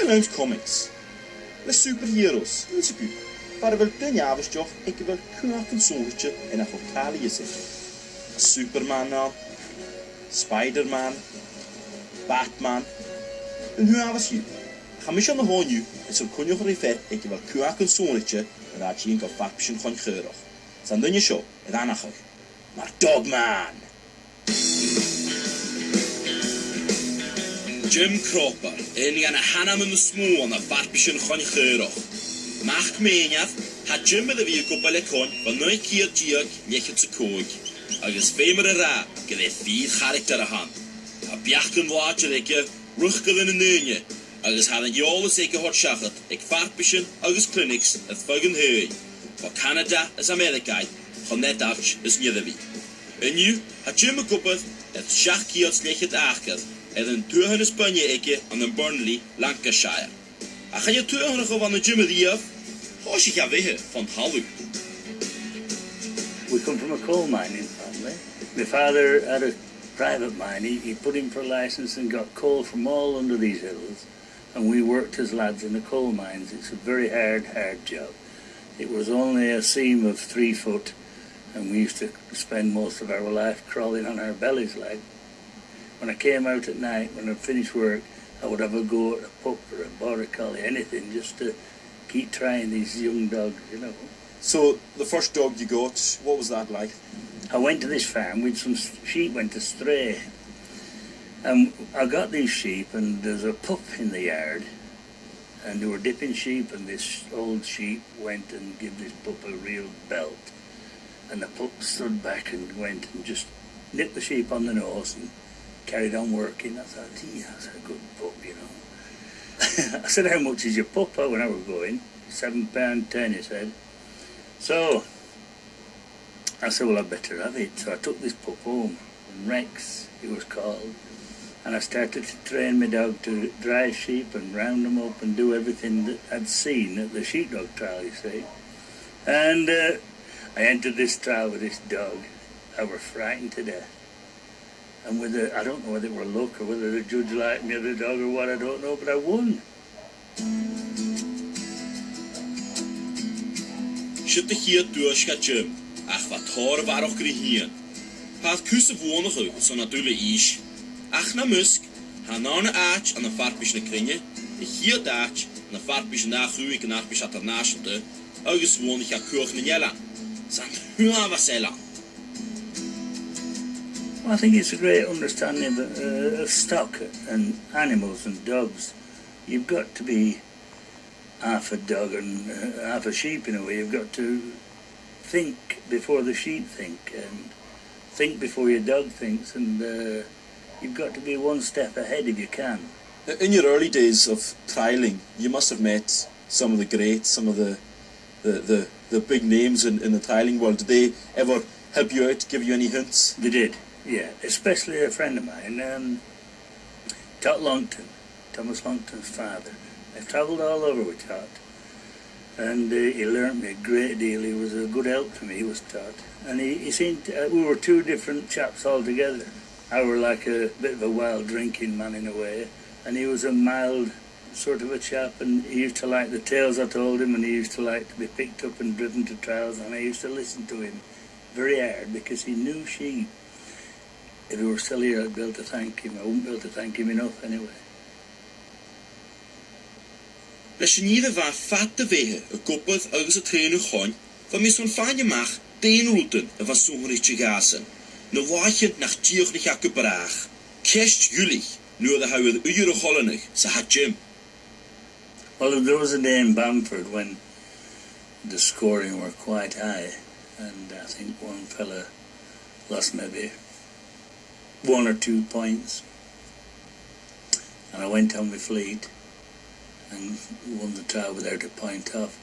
langs comics. De superheroes, niet zo goed. Maar wel ten jaarstof, ik wil keurig een zonnetje en een vertalie zitten. Superman aan, Spider-Man, Batman. En hoe was je? Ga me aan de hoorn nu, en zo kun je gerevet, ik wil keurig een zonnetje, en dat je een kafakje gewoon geurig. Dan doe je zo, en dan nog. Maar Dogman! Jim Cropper, en gaan hanna met de smoe aan de varpischen gewoon geurig. Mag meenjaf, had Jim met de week op balkon, van nooit keer tjurk, leg het ze koog. Agus femere ra, gyda 4 character aan. A biachken waadje lekker, ruggen in een neunje. Agus hadden jole zeker hot schachet, ik varpischen, agus clinics, het vugen heu. Voor Canada is Amerika, van net Dutch is Nederwie. En nu had Jim een koppert, het schachkiels leg het achter. En een tuur in Spanje ikke aan een Burnley, Lancashire. En ga je tuur nog van de Jim die af? Als je gaat weg van Hallu. We come from a coal mining family. My father had a private mine. He put in for a license and got coal from all under these hills. And we worked as lads in the coal mines. It's a very hard job. It was only a seam of 3 foot. And we used to spend most of our life crawling on our bellies like. When I came out at night, when I finished work, I would have a go at a pup or a border collie, anything, just to keep trying these young dogs, you know. So, the first dog you got, what was that like? I went to this farm with some sheep went astray. And I got these sheep, and there's a pup in the yard, and they were dipping sheep, and this old sheep went and gave this pup a real belt. And the pup stood back and went and just nipped the sheep on the nose and carried on working. I thought, gee, that's a good pup, you know. I said, how much is your pup? When I was going, £7.10, he said. So I said, well, I better have it. So I took this pup home, and Rex, he was called, and I started to train my dog to drive sheep and round them up and do everything that I'd seen at the sheepdog trial, you see. And I entered this trial with this dog. I was frightened to death. And I don't know whether it were luck or whether the judge liked me or the dog or what, I don't know, but I won. Zit de hier doorschat Jim. Ach, wat horen waar ook hier. Had kussen wonen zo natuurlijk is. Ach, na musk. Ha na een aach aan de varpischen kringen. Ik hier daach aan de varpischen nagroei ik naar bis internationale. Ergens woon ik ga kochen in Jella. Zijn huur was Jella. Well, I think it's a great understanding of stock and animals and dogs. You've got to be half a dog and half a sheep in a way. You've got to think before the sheep think, and think before your dog thinks, and you've got to be one step ahead if you can. In your early days of trialing, you must have met some of the greats, some of the big names in the trialing world. Did they ever help you out, give you any hints? They did. Yeah, especially a friend of mine, Tot Longton, Thomas Longton's father. I've travelled all over with Tot, and he learnt me a great deal. He was a good help to me, he was Tot. And he seemed, we were 2 different chaps altogether. I were like a bit of a wild drinking man in a way, and he was a mild sort of a chap, and he used to like the tales I told him, and he used to like to be picked up and driven to trials, and I used to listen to him very hard because he knew sheep. If he were still here, I'd be able to thank him. I wouldn't be able to thank him enough anyway. Als je niet van vatte wegen, een koppert ergens het heen gaan, van mij zo'n fijne mag, teenrouten en van zo'n ritje gassen. Nou wachtje naar tierlijk hakken braag. Kerst jullie, nu de houwe de uren gollenig, ze had Jim. Well, there was a day in Bamford when the scoring were quite high, and I think one fella lost maybe 1 or 2 points, and I went on my fleet and won the trial without a point off.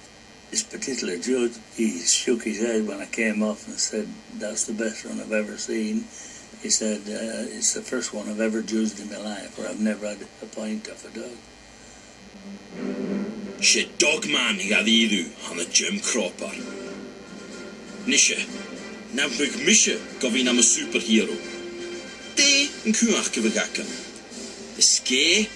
This particular judge, he shook his head when I came off and said, that's the best run I've ever seen. He said, it's the first one I've ever judged in my life where I've never had a point off a dog. She Dogman gaat idu aan de Jim Cropper. Nisje, nam ik misje, kan we naar een superhero. Een kuachke begakken. De ske